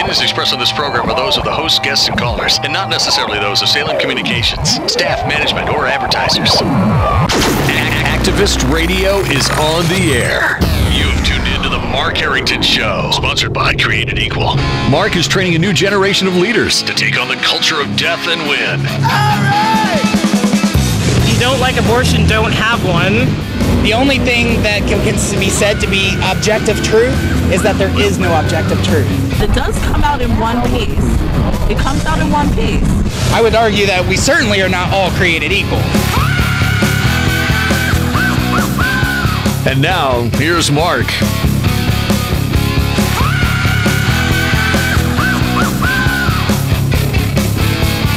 opinions expressed on this program are those of the host, guests, and callers, and not necessarily those of Salem Communications, staff, management, or advertisers. Activist Radio is on the air. You have tuned in to the Mark Harrington Show, sponsored by Created Equal. Mark is training a new generation of leaders to take on the culture of death and win. All right! If you don't like abortion, don't have one. The only thing that can be said to be objective truth is that there is no objective truth. It does come out in one piece. It comes out in one piece. I would argue that we certainly are not all created equal. And now, here's Mark.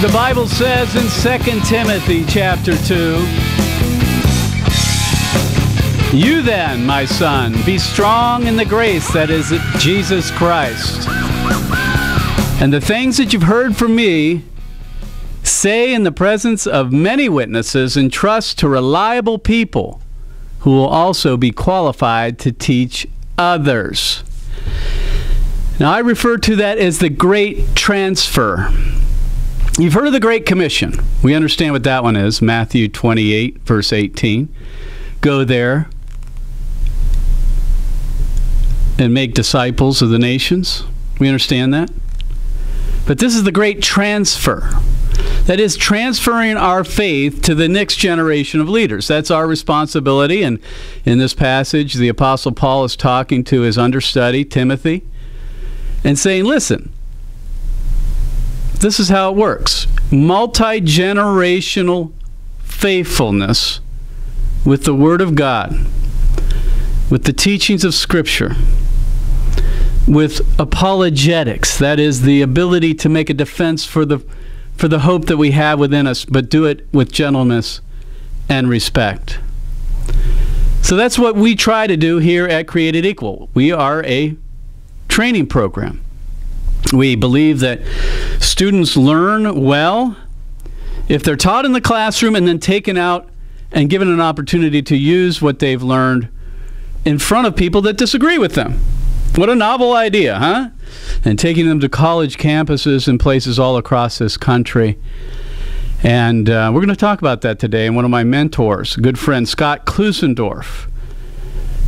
The Bible says in 2 Timothy chapter 2, "You then, my son, be strong in the grace that is Jesus Christ. And the things that you've heard from me, say in the presence of many witnesses, and trust to reliable people who will also be qualified to teach others." Now, I refer to that as the Great Transfer. You've heard of the Great Commission. We understand what that one is. Matthew 28, verse 18. Go there and make disciples of the nations. We understand that. But this is the Great Transfer. That is transferring our faith to the next generation of leaders. That's our responsibility. And in this passage, the Apostle Paul is talking to his understudy, Timothy, and saying, listen, this is how it works. Multi-generational faithfulness with the Word of God, with the teachings of Scripture, with apologetics, that is the ability to make a defense for the hope that we have within us, but do it with gentleness and respect. So that's what we try to do here at Created Equal. We are a training program. We believe that students learn well if they're taught in the classroom and then taken out and given an opportunity to use what they've learned in front of people that disagree with them. What a novel idea, huh? And taking them to college campuses in places all across this country. And we're going to talk about that today. And one of my mentors, a good friend, Scott Klusendorf,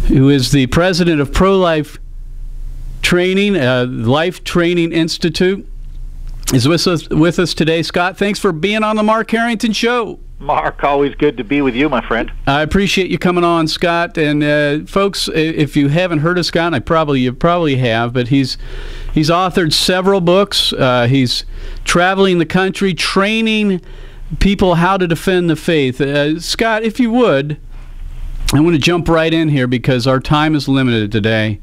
who is the president of Pro-Life Training, Life Training Institute, is with us today. Scott, thanks for being on the Mark Harrington Show. Mark, always good to be with you, my friend. I appreciate you coming on, Scott. And folks, if you haven't heard of Scott, you probably have, but he's authored several books. He's traveling the country, training people how to defend the faith. Scott, if you would, I want to jump right in here because our time is limited today.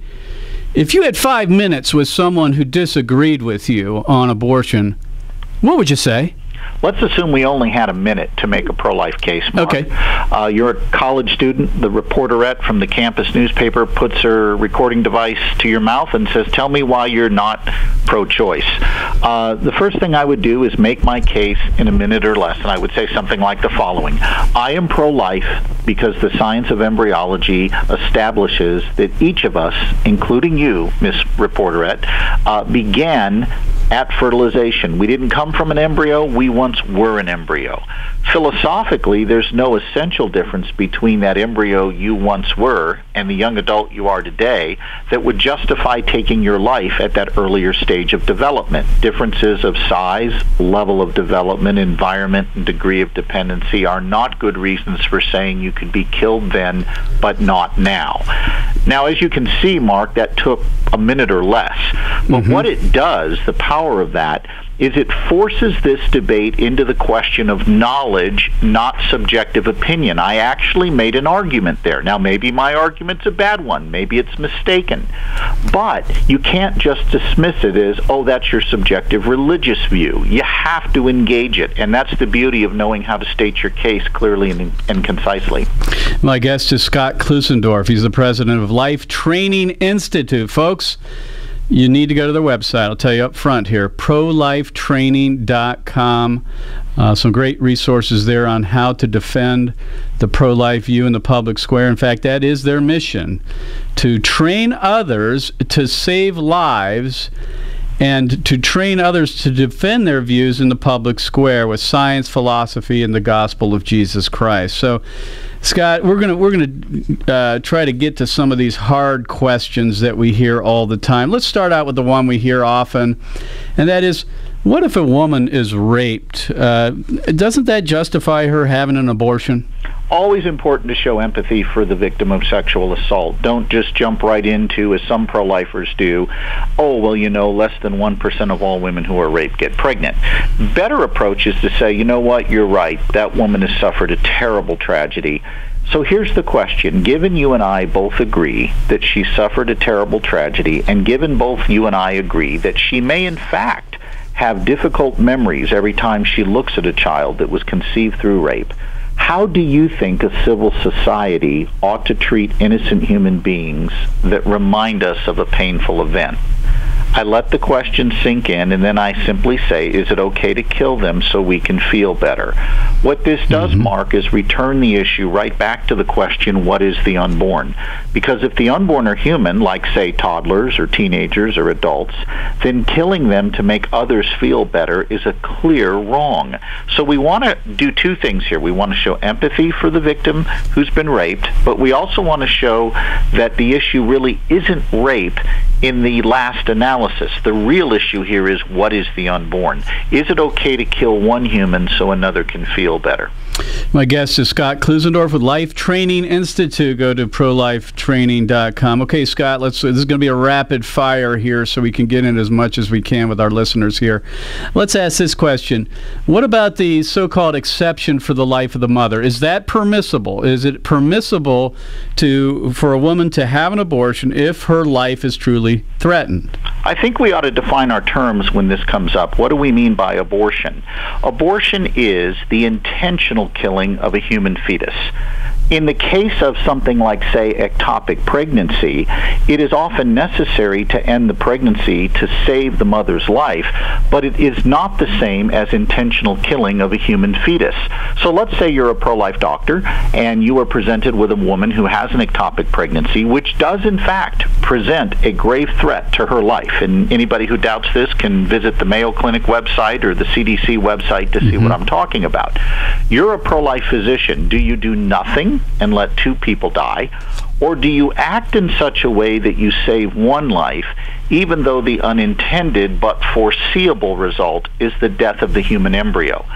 If you had 5 minutes with someone who disagreed with you on abortion, what would you say? Let's assume we only had a minute to make a pro-life case, Mark. Okay. You're a college student. The reporterette from the campus newspaper puts her recording device to your mouth and says, tell me why you're not pro-choice. The first thing I would do is make my case in a minute or less, and I would say something like the following. I am pro-life because the science of embryology establishes that each of us, including you, Miss Reporterette, began at fertilization. We didn't come from an embryo. We once were an embryo. Philosophically, there's no essential difference between that embryo you once were and the young adult you are today that would justify taking your life at that earlier stage of development. Differences of size, level of development, environment, and degree of dependency are not good reasons for saying you could be killed then, but not now. Now, as you can see, Mark, that took a minute or less. But what it does, the power of that, is it forces this debate into the question of knowledge, not subjective opinion. I actually made an argument there. Now, maybe my argument's a bad one. Maybe it's mistaken. But you can't just dismiss it as, oh, that's your subjective religious view. You have to engage it, and that's the beauty of knowing how to state your case clearly and concisely. My guest is Scott Klusendorf. He's the president of Life Training Institute. Folks, you need to go to their website. I'll tell you up front here, prolifetraining.com. Some great resources there on how to defend the pro-life view in the public square. In fact, that is their mission, to train others to save lives and to train others to defend their views in the public square with science, philosophy, and the gospel of Jesus Christ. So, Scott, we're gonna try to get to some of these hard questions that we hear all the time. Let's start out with the one we hear often, and that is, what if a woman is raped? Doesn't that justify her having an abortion? Always important to show empathy for the victim of sexual assault. Don't just jump right into, as some pro-lifers do, oh, well, less than 1% of all women who are raped get pregnant. Better approach is to say, you know what, you're right. That woman has suffered a terrible tragedy. So here's the question. Given you and I both agree that she suffered a terrible tragedy, and given both you and I agree that she may in fact have difficult memories every time she looks at a child that was conceived through rape, how do you think a civil society ought to treat innocent human beings that remind us of a painful event? I let the question sink in, and then I simply say, is it okay to kill them so we can feel better? What this does, Mark, is return the issue right back to the question, what is the unborn? Because if the unborn are human, like, say, toddlers or teenagers or adults, then killing them to make others feel better is a clear wrong. So we want to do two things here. We want to show empathy for the victim who's been raped, but we also want to show that the issue really isn't rape in the last analysis. The real issue here is, what is the unborn? Is it okay to kill one human so another can feel better? My guest is Scott Klusendorf with Life Training Institute. Go to prolifetraining.com. Okay, Scott, this is going to be a rapid fire here so we can get in as much as we can with our listeners here. Let's ask this question. What about the so-called exception for the life of the mother? Is that permissible? Is it permissible for a woman to have an abortion if her life is truly threatened? I think we ought to define our terms when this comes up. What do we mean by abortion? Abortion is the intentional killing of a human fetus. In the case of something like, say, ectopic pregnancy, it is often necessary to end the pregnancy to save the mother's life, but it is not the same as intentional killing of a human fetus. So let's say you're a pro-life doctor and you are presented with a woman who has an ectopic pregnancy, which does in fact present a grave threat to her life. And anybody who doubts this can visit the Mayo Clinic website or the CDC website to see what I'm talking about. You're a pro-life physician. Do you do nothing and let two people die? Or do you act in such a way that you save one life, even though the unintended but foreseeable result is the death of the human embryo?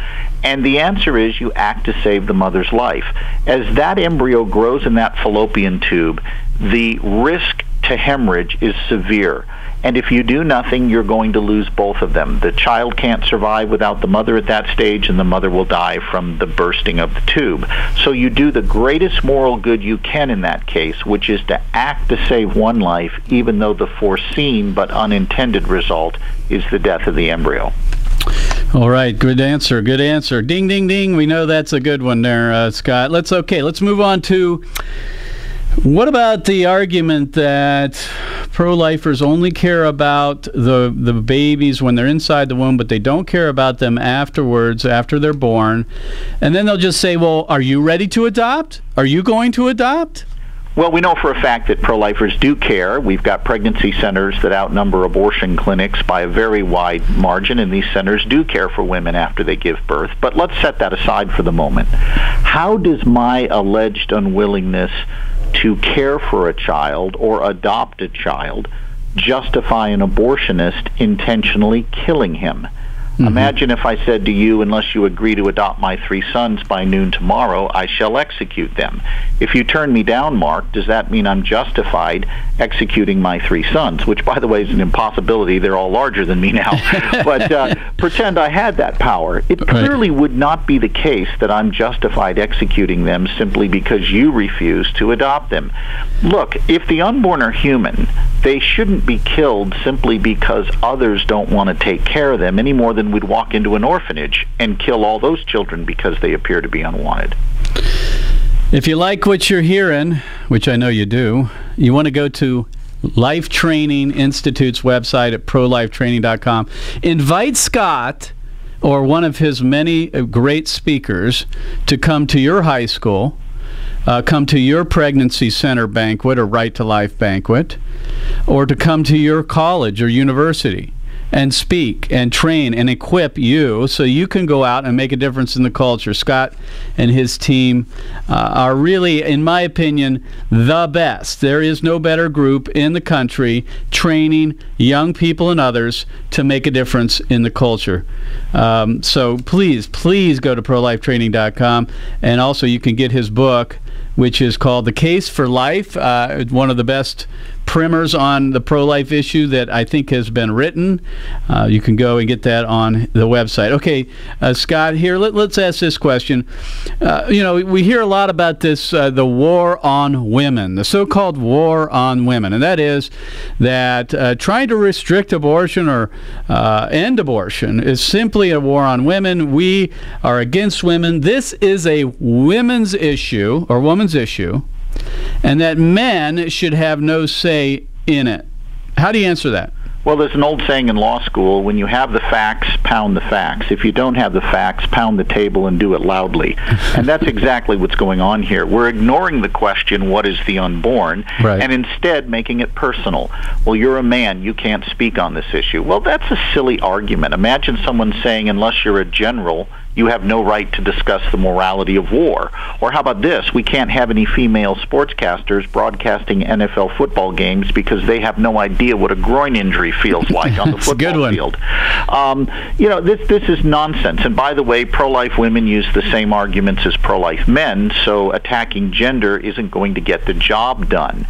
And the answer is, you act to save the mother's life. As that embryo grows in that fallopian tube, the risk to hemorrhage is severe. And if you do nothing, you're going to lose both of them. The child can't survive without the mother at that stage, and the mother will die from the bursting of the tube. So you do the greatest moral good you can in that case, which is to act to save one life, even though the foreseen but unintended result is the death of the embryo. All right, good answer, good answer. Ding, ding, ding. We know that's a good one there, Scott. Let's move on to, what about the argument that pro-lifers only care about the babies when they're inside the womb, but they don't care about them afterwards, after they're born? And then they'll just say, well, are you ready to adopt? Are you going to adopt? Well, we know for a fact that pro-lifers do care. We've got pregnancy centers that outnumber abortion clinics by a very wide margin, and these centers do care for women after they give birth. But let's set that aside for the moment. How does my alleged unwillingness to care for a child or adopt a child justify an abortionist intentionally killing him? Imagine if I said to you, unless you agree to adopt my 3 sons by noon tomorrow, I shall execute them. If you turn me down, Mark, does that mean I'm justified executing my 3 sons? Which, by the way, is an impossibility. They're all larger than me now. But pretend I had that power. It clearly would not be the case that I'm justified executing them simply because you refuse to adopt them. Look, if the unborn are human, they shouldn't be killed simply because others don't want to take care of them, any more than we'd walk into an orphanage and kill all those children because they appear to be unwanted. If you like what you're hearing, which I know you do, you want to go to Life Training Institute's website at prolifetraining.com. Invite Scott or one of his many great speakers to come to your high school, come to your pregnancy center banquet or Right to Life banquet, or to come to your college or university. and speak and train and equip you so you can go out and make a difference in the culture. Scott and his team are really, in my opinion, the best. There is no better group in the country training young people and others to make a difference in the culture. So please go to prolifetraining.com, and also you can get his book, which is called The Case for Life, one of the best primers on the pro-life issue that I think has been written. You can go and get that on the website. Okay, Scott, here, let's ask this question. We hear a lot about this, the war on women, the so-called war on women, and that is that trying to restrict abortion or end abortion is simply a war on women. We are against women. This is a women's issue, or woman's issue, and that men should have no say in it. How do you answer that? Well, there's an old saying in law school, when you have the facts, pound the facts. If you don't have the facts, pound the table and do it loudly. And that's exactly what's going on here. We're ignoring the question, what is the unborn, right, and instead making it personal. Well, you're a man, you can't speak on this issue. Well, that's a silly argument. Imagine someone saying, unless you're a general, you have no right to discuss the morality of war. Or how about this? We can't have any female sportscasters broadcasting NFL football games because they have no idea what a groin injury feels like on the football field. This is nonsense. And by the way, pro-life women use the same arguments as pro-life men, so attacking gender isn't going to get the job done.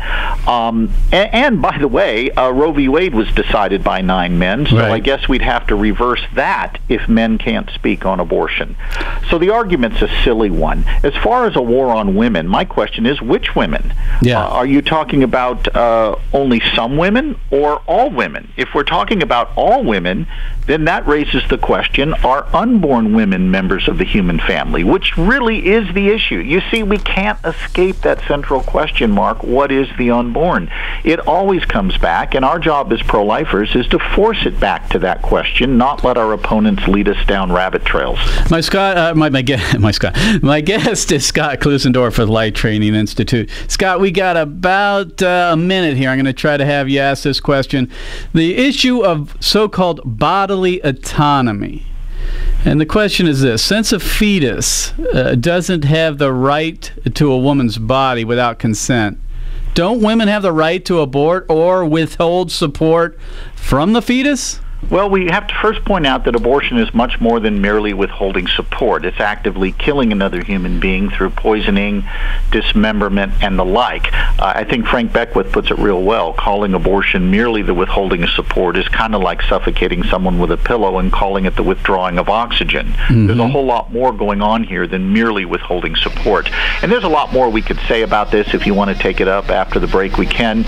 And by the way, Roe v. Wade was decided by 9 men, so right, I guess we'd have to reverse that if men can't speak on abortion. So the argument's a silly one. As far as a war on women, my question is, which women? Yeah. Are you talking about only some women or all women? If we're talking about all women, then that raises the question, are unborn women members of the human family? Which really is the issue. You see, we can't escape that central question, Mark. What is the unborn? It always comes back, and our job as pro-lifers is to force it back to that question, not let our opponents lead us down rabbit trails. My guest is Scott Klusendorf of the Life Training Institute. Scott, we got about a minute here. I'm going to try to have you ask this question. The issue of so-called bodily autonomy. And the question is this: since a fetus doesn't have the right to a woman's body without consent, don't women have the right to abort or withhold support from the fetus? Well, we have to first point out that abortion is much more than merely withholding support. It's actively killing another human being through poisoning, dismemberment, and the like. I think Frank Beckwith puts it real well. Calling abortion merely the withholding of support is kind of like suffocating someone with a pillow and calling it the withdrawing of oxygen. Mm-hmm. There's a whole lot more going on here than merely withholding support. And there's a lot more we could say about this. If you want to take it up after the break, we can.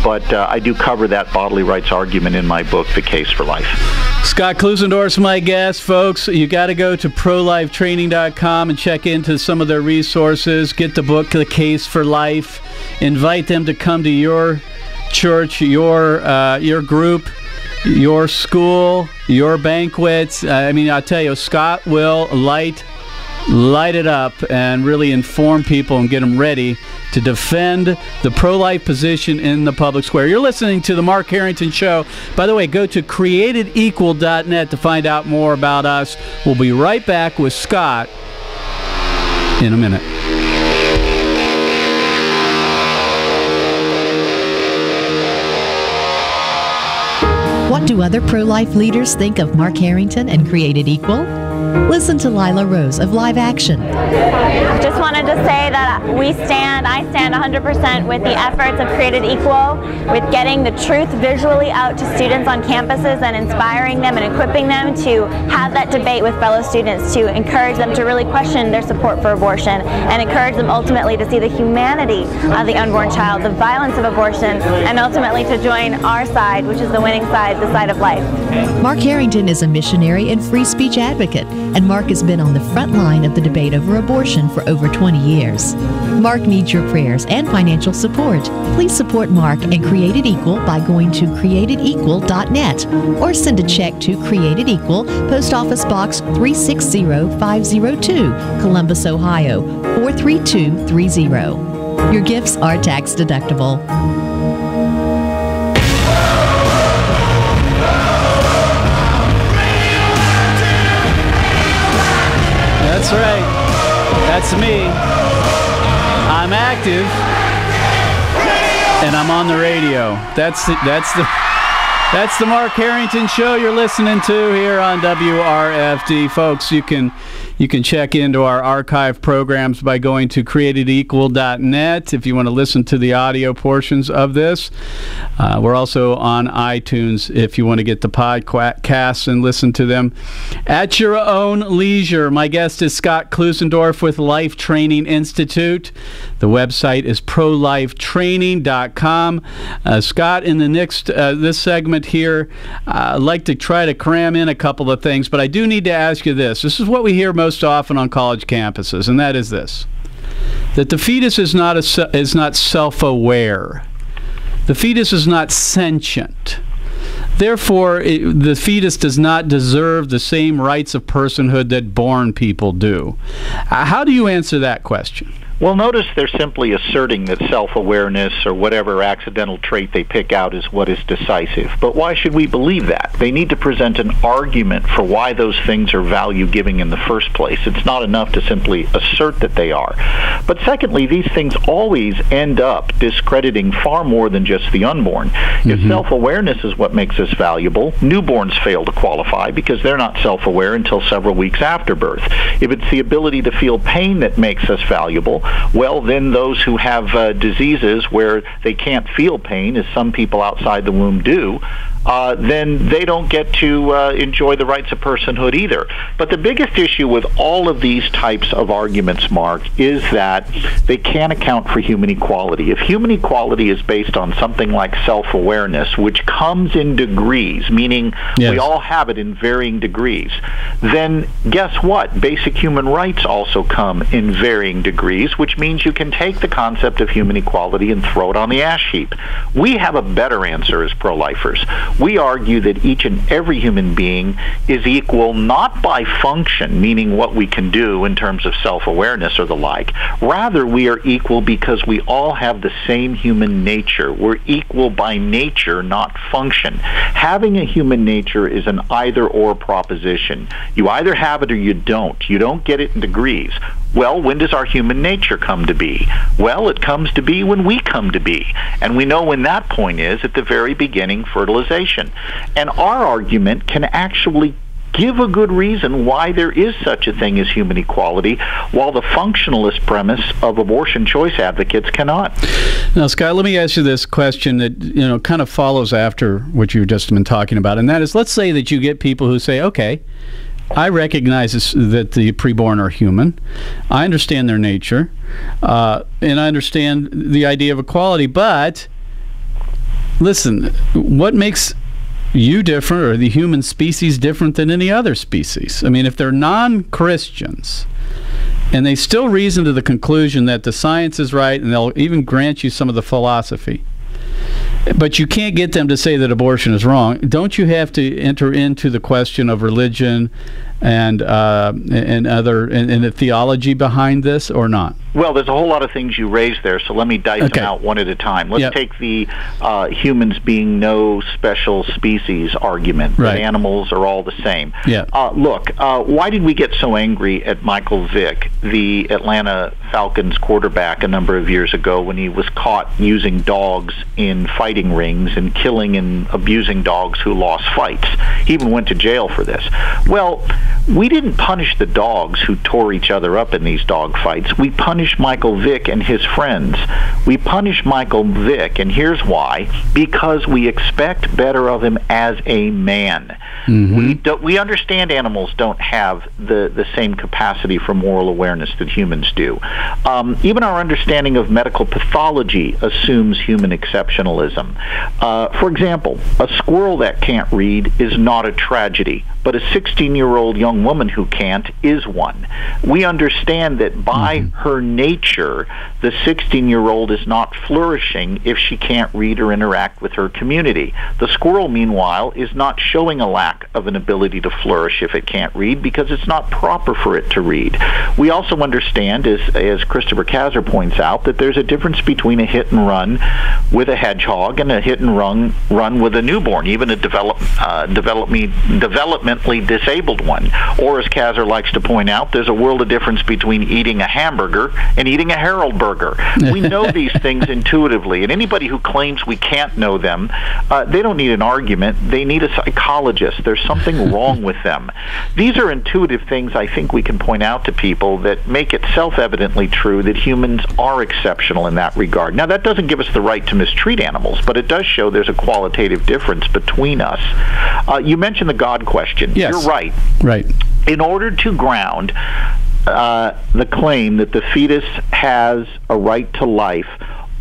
But I do cover that bodily rights argument in my book, The Case for Life. Scott Klusendorf's my guest, folks. You got to go to prolifetraining.com and check into some of their resources. Get the book, The Case for Life. Invite them to come to your church, your group, your school, your banquets. I tell you, Scott will light it up and really inform people and get them ready to defend the pro-life position in the public square. You're listening to The Mark Harrington Show. By the way, go to createdequal.net to find out more about us. We'll be right back with Scott in a minute. What do other pro-life leaders think of Mark Harrington and Created Equal? Listen to Lila Rose of Live Action. Just wanted to say that I stand 100% with the efforts of Created Equal, with getting the truth visually out to students on campuses and inspiring them and equipping them to have that debate with fellow students, to encourage them to really question their support for abortion and encourage them ultimately to see the humanity of the unborn child, the violence of abortion, and ultimately to join our side, which is the winning side, the side of life. Mark Harrington is a missionary and free speech advocate, and Mark has been on the front line of the debate over abortion for over 20 years. Mark needs your prayers and financial support. Please support Mark and Created Equal by going to createdequal.net or send a check to Created Equal, Post Office Box 360502, Columbus, Ohio 43230. Your gifts are tax deductible. That's me. I'm active, and I'm on the radio. That's the Mark Harrington Show you're listening to here on WRFD. Folks, you can check into our archive programs by going to createdequal.net if you want to listen to the audio portions of this. We're also on iTunes if you want to get the podcasts and listen to them at your own leisure. My guest is Scott Klusendorf with Life Training Institute. The website is prolifetraining.com. Scott, in the next this segment here, I'd like to try to cram in a couple of things, but I do need to ask you this. This is what we hear most often on college campuses, and that is this: that the fetus is not self-aware. The fetus is not sentient. Therefore, the fetus does not deserve the same rights of personhood that born people do. How do you answer that question? Well, notice they're simply asserting that self-awareness or whatever accidental trait they pick out is what is decisive. But why should we believe that? They need to present an argument for why those things are value-giving in the first place. It's not enough to simply assert that they are. But secondly, these things always end up discrediting far more than just the unborn. If self-awareness is what makes us valuable, newborns fail to qualify because they're not self-aware until several weeks after birth. If it's the ability to feel pain that makes us valuable, well, then those who have diseases where they can't feel pain, as some people outside the womb do, then they don't get to enjoy the rights of personhood either. But the biggest issue with all of these types of arguments, Mark, is that they can't account for human equality. If human equality is based on something like self-awareness, which comes in degrees, meaning we all have it in varying degrees, then guess what? Basic human rights also come in varying degrees, which means you can take the concept of human equality and throw it on the ash heap. We have a better answer as pro-lifers. We argue that each and every human being is equal not by function, meaning what we can do in terms of self-awareness or the like. Rather, we are equal because we all have the same human nature. We're equal by nature, not function. Having a human nature is an either-or proposition. You either have it or you don't. You don't get it in degrees. Well, when does our human nature come to be? Well, it comes to be when we come to be. And we know when that point is at the very beginning, fertilization. And our argument can actually give a good reason why there is such a thing as human equality, while the functionalist premise of abortion choice advocates cannot. Now, Scott, let me ask you this question that kind of follows after what you've just been talking about, and that is, let's say that you get people who say, okay, I recognize that the preborn are human. I understand their nature, and I understand the idea of equality. But listen, what makes you different, or the human species different than any other species? I mean, if they're non-Christians and they still reason to the conclusion that the science is right, and they'll even grant you some of the philosophy, but you can't get them to say that abortion is wrong, don't you have to enter into the question of religion and the theology behind this, or not? Well, there's a whole lot of things you raised there, so let me dice them out one at a time. Let's take the humans being no special species argument, that animals are all the same. Look, why did we get so angry at Michael Vick, the Atlanta Falcons quarterback, a number of years ago when he was caught using dogs in fighting rings and killing and abusing dogs who lost fights? He even went to jail for this. Well, we didn't punish the dogs who tore each other up in these dog fights. We punished Michael Vick and his friends. We punish Michael Vick, and here's why: because we expect better of him as a man. We understand animals don't have the same capacity for moral awareness that humans do. Even our understanding of medical pathology assumes human exceptionalism. For example, a squirrel that can't read is not a tragedy, but a 16-year-old young woman who can't is one. We understand that by her nature, the 16-year-old is not flourishing if she can't read or interact with her community. The squirrel, meanwhile, is not showing a lack of an ability to flourish if it can't read because it's not proper for it to read. We also understand, as Christopher Kazar points out, that there's a difference between a hit and run with a hedgehog and a hit and run with a newborn, even a developmentally disabled one. one. Or, as Kazar likes to point out, there's a world of difference between eating a hamburger and eating a Harold burger. We know these things intuitively, and anybody who claims we can't know them, they don't need an argument. They need a psychologist. There's something wrong with them. These are intuitive things I think we can point out to people that make it self-evidently true that humans are exceptional in that regard. Now, that doesn't give us the right to mistreat animals, but it does show there's a qualitative difference between us. You mentioned the God question. Yes. You're right. Right. In order to ground the claim that the fetus has a right to life,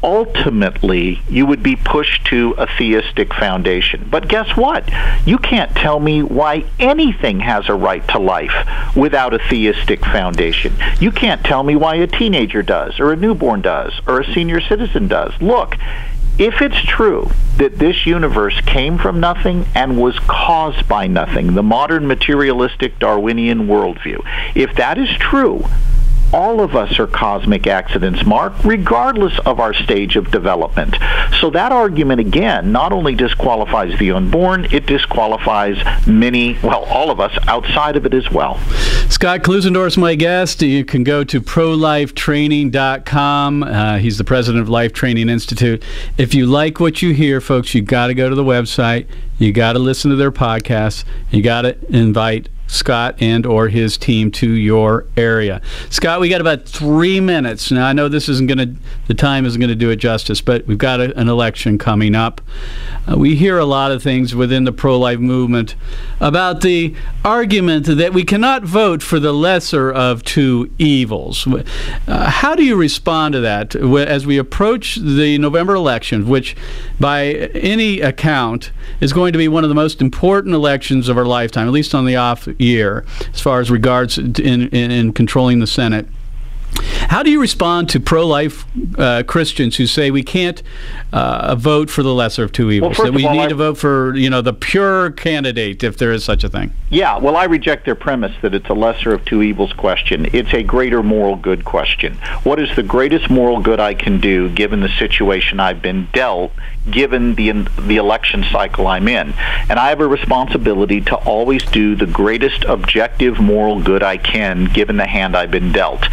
ultimately, you would be pushed to a theistic foundation. But guess what? You can't tell me why anything has a right to life without a theistic foundation. You can't tell me why a teenager does, or a newborn does, or a senior citizen does. Look, if it's true that this universe came from nothing and was caused by nothing, the modern materialistic Darwinian worldview, if that is true, all of us are cosmic accidents, Mark, regardless of our stage of development. So that argument, again, not only disqualifies the unborn, it disqualifies many, well, all of us outside of it as well. Scott Klusendorf is my guest. You can go to prolifetraining.com. He's the president of Life Training Institute. If you like what you hear, folks, you got to go to the website. You got to listen to their podcasts. You got to invite Scott and or his team to your area. Scott, we got about 3 minutes. Now, I know this isn't going to, the time isn't going to do it justice, but we've got an election coming up. We hear a lot of things within the pro-life movement about the argument that we cannot vote for the lesser of two evils. How do you respond to that as we approach the November election, which by any account is going to be one of the most important elections of our lifetime, at least on the off year, as far as regards in controlling the Senate? How do you respond to pro-life Christians who say we can't vote for the lesser of two evils, that we need to vote for, the pure candidate, if there is such a thing? Yeah, well, I reject their premise that it's a lesser of two evils question. It's a greater moral good question. What is the greatest moral good I can do given the situation I've been dealt, given the election cycle I'm in? And I have a responsibility to always do the greatest objective moral good I can given the hand I've been dealt.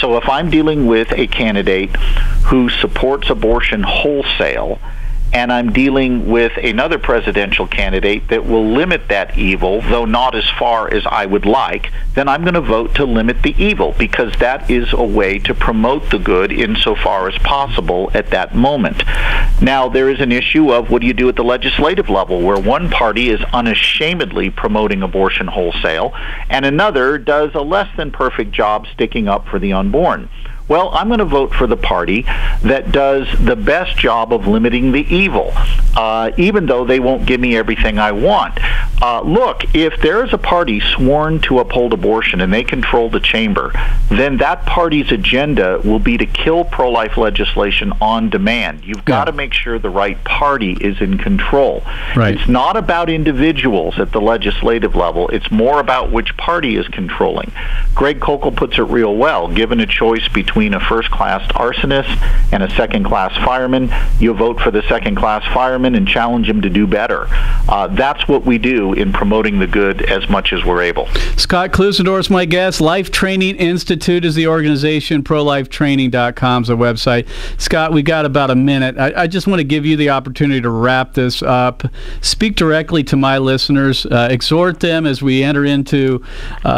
So if I'm dealing with a candidate who supports abortion wholesale, and I'm dealing with another presidential candidate that will limit that evil, though not as far as I would like, then I'm going to vote to limit the evil, because that is a way to promote the good insofar as possible at that moment. Now, there is an issue of what do you do at the legislative level, where one party is unashamedly promoting abortion wholesale, and another does a less than perfect job sticking up for the unborn. Well, I'm going to vote for the party that does the best job of limiting the evil, even though they won't give me everything I want. Look, if there is a party sworn to uphold abortion and they control the chamber, then that party's agenda will be to kill pro-life legislation on demand. You've got to make sure the right party is in control. Right. It's not about individuals at the legislative level. It's more about which party is controlling. Greg Kokel puts it real well. Given a choice between a first-class arsonist and a second-class fireman, you vote for the second-class fireman and challenge him to do better. That's what we do in promoting the good as much as we're able. Scott Klusendorf is my guest. Life Training Institute is the organization. ProLifeTraining.com is the website. Scott, we got about a minute. I just want to give you the opportunity to wrap this up. Speak directly to my listeners. Exhort them as we enter into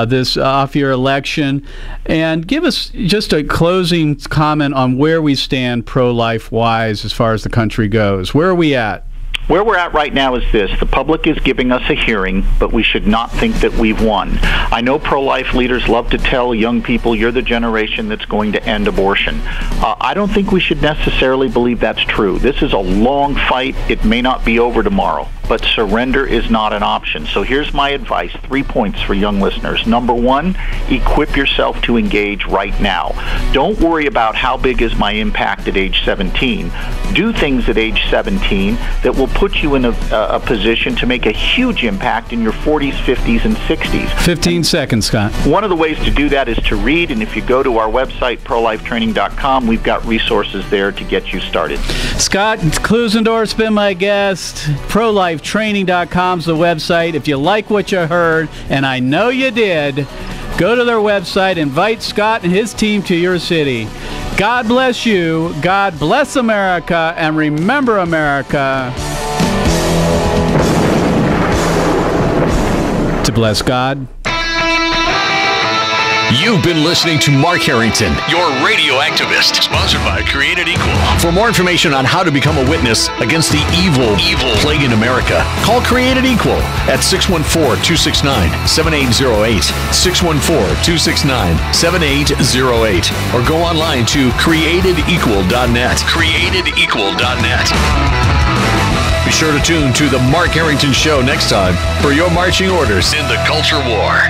this off-year election. And give us just a closing comment on where we stand pro-life-wise as far as the country goes. Where are we at? Where we're at right now is this. The public is giving us a hearing, but we should not think that we've won. I know pro-life leaders love to tell young people, you're the generation that's going to end abortion. I don't think we should necessarily believe that's true. This is a long fight. It may not be over tomorrow, but surrender is not an option. So here's my advice, 3 points for young listeners. Number one, equip yourself to engage right now. Don't worry about how big is my impact at age 17. Do things at age 17 that will put you in a position to make a huge impact in your 40s, 50s, and 60s. 15 seconds, Scott. One of the ways to do that is to read, and if you go to our website, prolifetraining.com, we've got resources there to get you started. Scott Klusendorf's been my guest. Pro-Life MarkLifeTraining.com is the website. If you like what you heard, and I know you did, go to their website, invite Scott and his team to your city. God bless you, God bless America, and remember, America, to bless God. You've been listening to Mark Harrington, your radio activist, sponsored by Created Equal. For more information on how to become a witness against the evil plague in America, call Created Equal at 614-269-7808, 614-269-7808, or go online to createdequal.net, createdequal.net. Be sure to tune to The Mark Harrington Show next time for your marching orders in the culture war.